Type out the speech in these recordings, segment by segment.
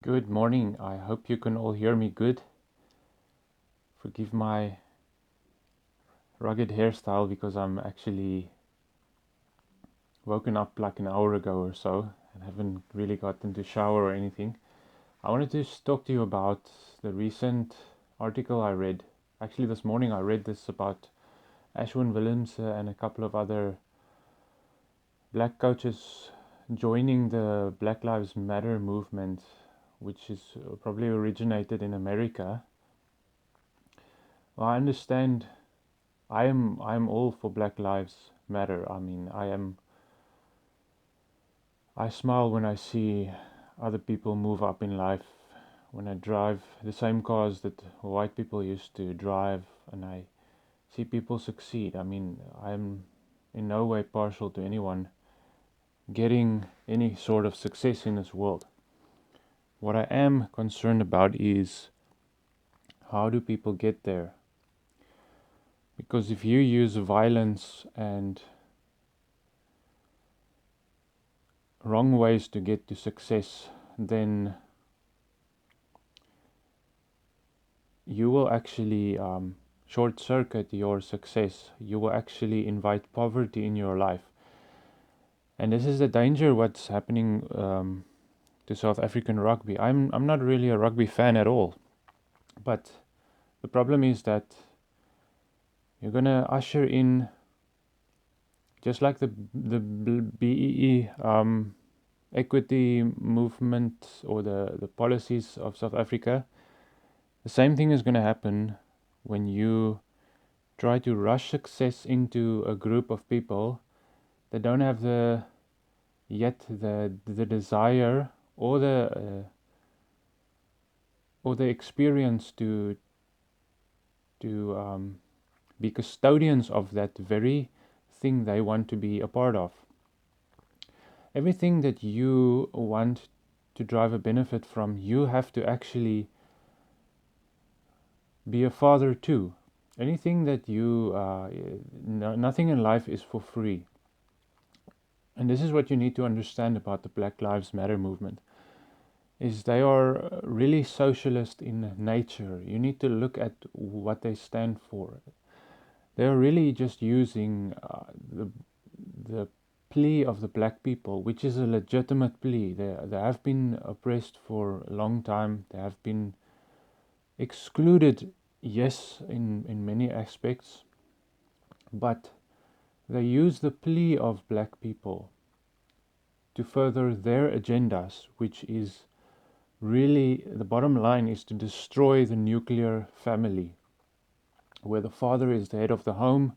Good morning. I hope you can all hear me good. Forgive my rugged hairstyle because I'm actually woken up like an hour ago or so and haven't really gotten to shower or anything. I wanted to talk to you about the recent article I read. Actually, this morning I read this about Ashwin Williams and a couple of other black coaches joining the Black Lives Matter movement, which is probably originated in America. Well, I understand. I'm all for Black Lives Matter. I smile when I see other people move up in life, when I drive the same cars that white people used to drive, and I see people succeed. I'm in no way partial to anyone getting any sort of success in this world. What I am concerned about is, how do people get there? Because if you use violence and wrong ways to get to success, then you will actually short circuit your success. You will actually invite poverty in your life. And this is the danger what's happening to South African rugby. I'm not really a rugby fan at all. But the problem is that you're gonna usher in, just like the BEE equity movement or the policies of South Africa, the same thing is gonna happen when you try to rush success into a group of people that don't have the desire or the experience to be custodians of that very thing they want to be a part of. Everything that you want to drive a benefit from, you have to actually be a father too. Anything that nothing in life is for free. And this is what you need to understand about the Black Lives Matter movement, is they are really socialist in nature. You need to look at what they stand for. They are really just using the plea of the black people, which is a legitimate plea. They have been oppressed for a long time. They have been excluded, yes, in many aspects, but they use the plea of black people to further their agendas, which is really, the bottom line is to destroy the nuclear family, where the father is the head of the home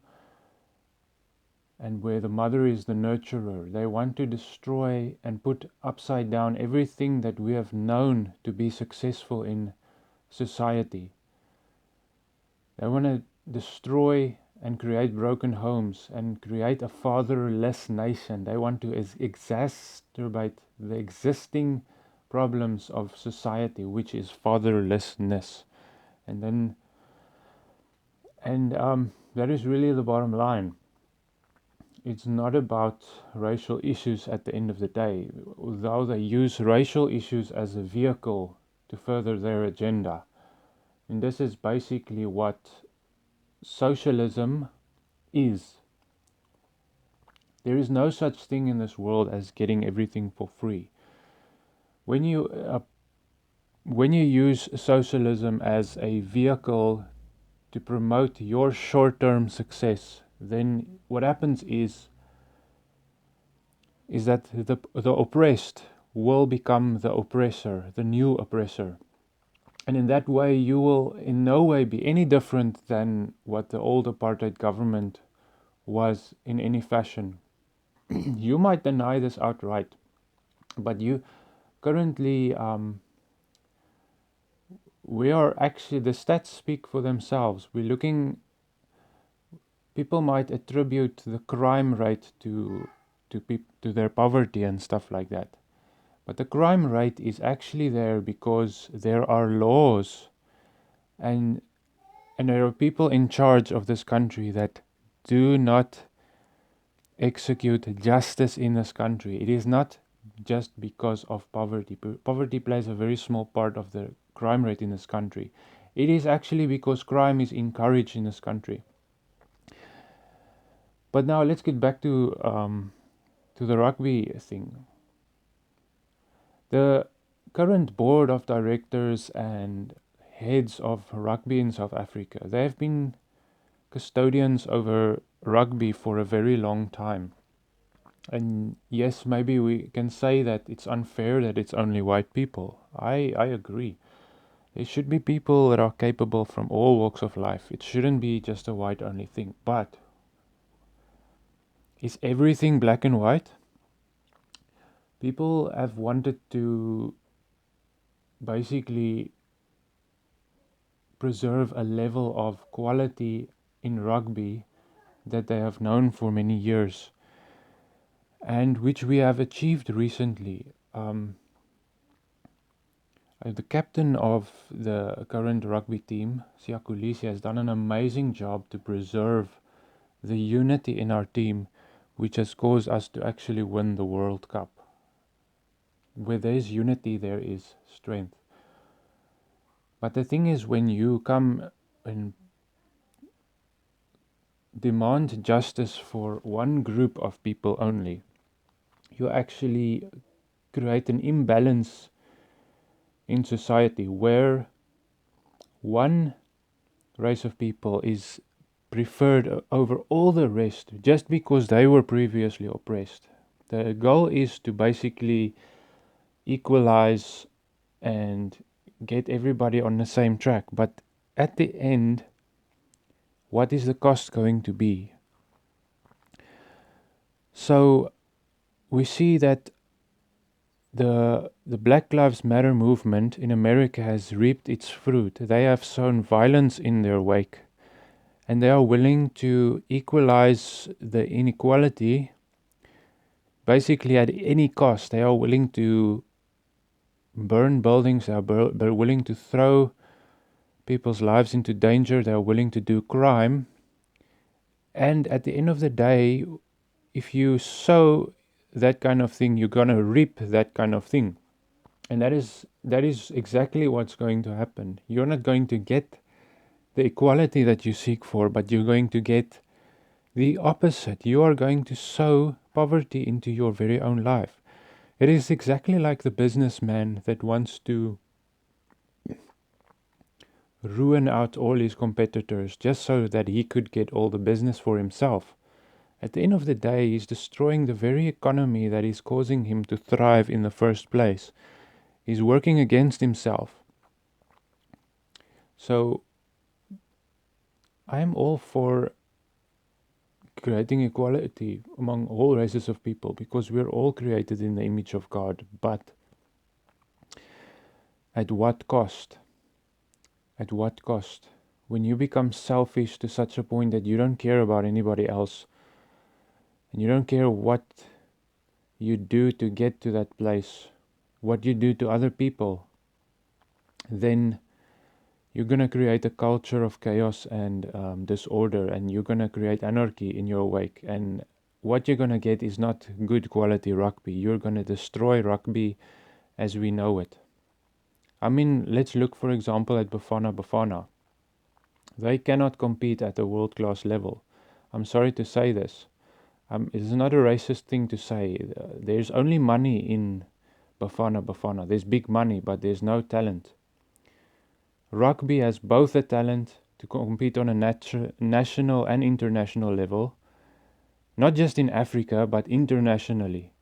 and where the mother is the nurturer. They want to destroy and put upside down everything that we have known to be successful in society. They want to destroy and create broken homes and create a fatherless nation. They want to exacerbate the existing problems of society, which is fatherlessness. And that is really the bottom line. It's not about racial issues at the end of the day, although they use racial issues as a vehicle to further their agenda. And this is basically what socialism is. There is no such thing in this world as getting everything for free. When you use socialism as a vehicle to promote your short-term success, then what happens is that the oppressed will become the oppressor, the new oppressor. And in that way, you will in no way be any different than what the old apartheid government was in any fashion. You might deny this outright, but you currently, we are actually, the stats speak for themselves. People might attribute the crime rate to their poverty and stuff like that. But the crime rate is actually there because there are laws and there are people in charge of this country that do not execute justice in this country. It is not just because of poverty. Poverty plays a very small part of the crime rate in this country. It is actually because crime is encouraged in this country. But now let's get back to the rugby thing. The current board of directors and heads of rugby in South Africa, they have been custodians over rugby for a very long time. And yes, maybe we can say that it's unfair that it's only white people. I agree. There should be people that are capable from all walks of life. It shouldn't be just a white only thing. But is everything black and white? People have wanted to basically preserve a level of quality in rugby that they have known for many years and which we have achieved recently. The captain of the current rugby team, Siyakulisi, has done an amazing job to preserve the unity in our team, which has caused us to actually win the World Cup. Where there is unity, there is strength. But the thing is, when you come and demand justice for one group of people only, you actually create an imbalance in society where one race of people is preferred over all the rest just because they were previously oppressed. The goal is to basically equalize and get everybody on the same track, but at the end, what is the cost going to be? So we see that the Black Lives Matter movement in America has reaped its fruit. They have sown violence in their wake, and they are willing to equalize the inequality basically at any cost. They are willing to burn buildings, they are willing to throw people's lives into danger, they are willing to do crime. And at the end of the day, if you sow that kind of thing, you're gonna reap that kind of thing. And that is exactly what's going to happen. You're not going to get the equality that you seek for, but you're going to get the opposite. You are going to sow poverty into your very own life. It is exactly like the businessman that wants to ruin out all his competitors just so that he could get all the business for himself. At the end of the day, he's destroying the very economy that is causing him to thrive in the first place. He's working against himself. So, I'm all for creating equality among all races of people because we're all created in the image of God. But at what cost? At what cost? When you become selfish to such a point that you don't care about anybody else and you don't care what you do to get to that place, what you do to other people, then you're going to create a culture of chaos and disorder, and you're going to create anarchy in your wake. And what you're going to get is not good quality rugby. You're going to destroy rugby as we know it. I mean, let's look, for example, at Bafana Bafana. They cannot compete at a world-class level. I'm sorry to say this. It's not a racist thing to say. There's only money in Bafana Bafana. There's big money, but there's no talent. Rugby has both the talent to compete on a national and international level, not just in Africa, but internationally.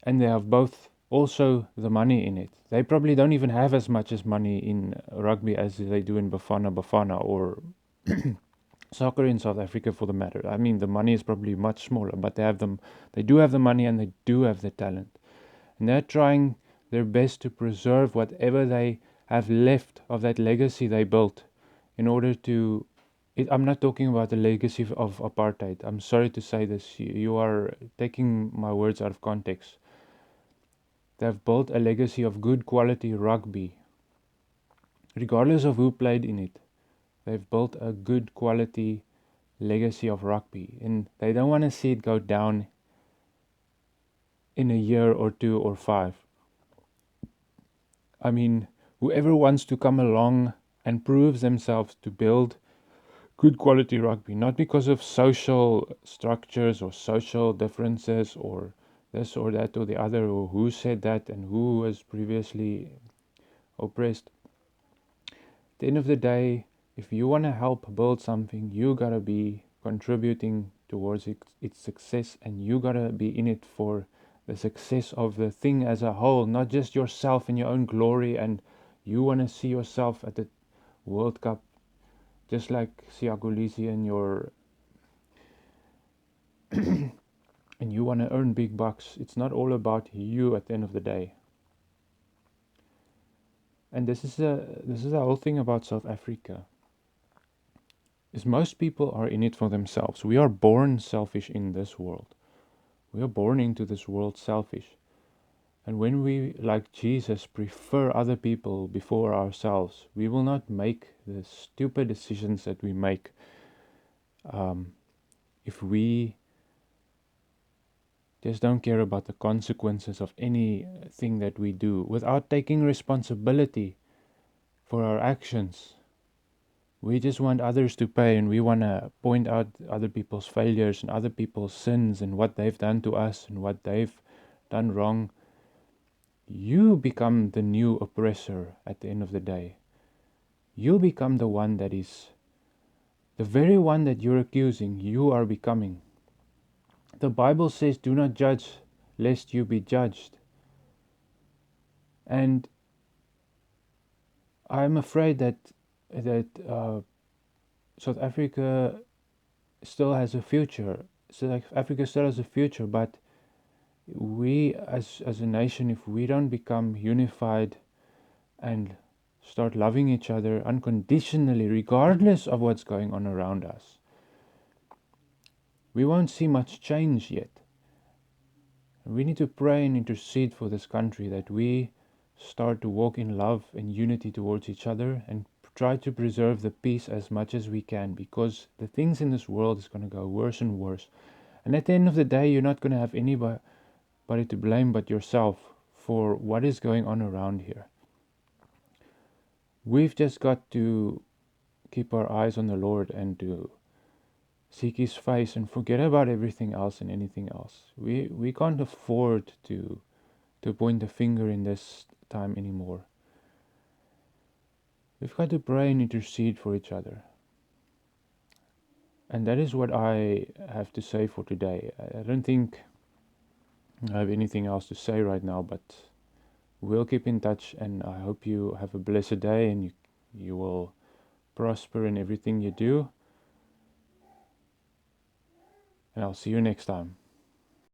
And they have both also the money in it. They probably don't even have as much as money in rugby as they do in Bafana Bafana or soccer in South Africa for the matter. I mean, the money is probably much smaller, but they do have the money and they do have the talent. And they're trying their best to preserve whatever they have left of that legacy they built in order to... I'm not talking about the legacy of apartheid. I'm sorry to say this. You are taking my words out of context. They've built a legacy of good quality rugby. Regardless of who played in it, they've built a good quality legacy of rugby. And they don't want to see it go down in a year or 2 or 5. I mean, whoever wants to come along and proves themselves to build good quality rugby, not because of social structures or social differences or this or that or the other, or who said that and who was previously oppressed. At the end of the day, if you want to help build something, you gotta be contributing towards its success, and you gotta be in it for the success of the thing as a whole, not just yourself and your own glory. And you want to see yourself at the World Cup, just like Siagolisi and and you want to earn big bucks. It's not all about you at the end of the day. And this is the whole thing about South Africa. Is most people are in it for themselves. We are born selfish in this world. We are born into this world selfish. And when we, like Jesus, prefer other people before ourselves, we will not make the stupid decisions that we make if we just don't care about the consequences of anything that we do without taking responsibility for our actions. We just want others to pay, and we want to point out other people's failures and other people's sins and what they've done to us and what they've done wrong. You become the new oppressor at the end of the day. You become the one that is the very one that you're accusing. You are becoming. The Bible says, do not judge lest you be judged. And I'm afraid that South Africa still has a future. South Africa still has a future, but we as a nation, if we don't become unified and start loving each other unconditionally, regardless of what's going on around us, we won't see much change yet. We need to pray and intercede for this country, that we start to walk in love and unity towards each other and try to preserve the peace as much as we can, because the things in this world is going to go worse and worse. And at the end of the day, you're not going to have anybody to blame but yourself for what is going on around here. We've just got to keep our eyes on the Lord and to seek His face and forget about everything else and anything else. We can't afford to point the finger in this time anymore. We've got to pray and intercede for each other. And that is what I have to say for today. I don't think I have anything else to say right now, but we'll keep in touch, and I hope you have a blessed day and you will prosper in everything you do. And I'll see you next time.